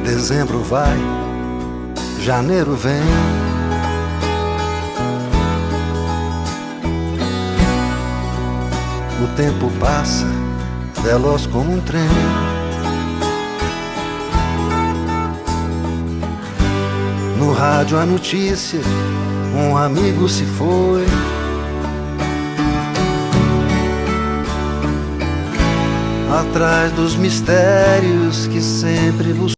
Dezembro vai, janeiro vem. O tempo passa, veloz como um trem. No rádio a notícia, um amigo se foi. Atrás dos mistérios que sempre buscou.